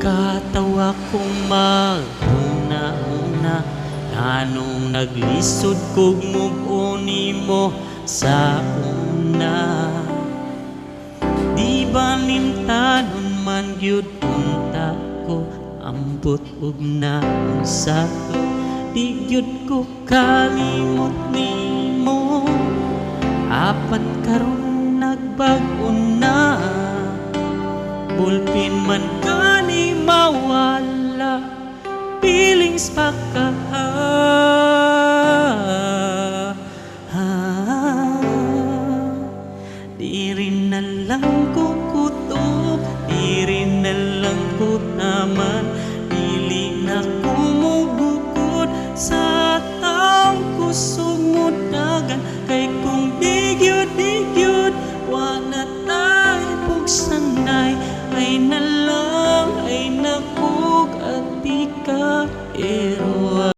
Katawa kong maghuna-huna, nganong naglisod kog move-on nimo sa una. Di ba nimtanon man gyud unta ko, ambot ug naon sa to, di gyud ko kalimot nimo. Apat karon nagbag-o na, bulpin man kani mawala, feelings pa ka di rin na lang ko kutob, di rin na lang ko taman, dili na kumugukod sa taong kusog mo dagan. Kay kung digyod wa na tay pugsanay, ay nalang ay nakug at di ka ero.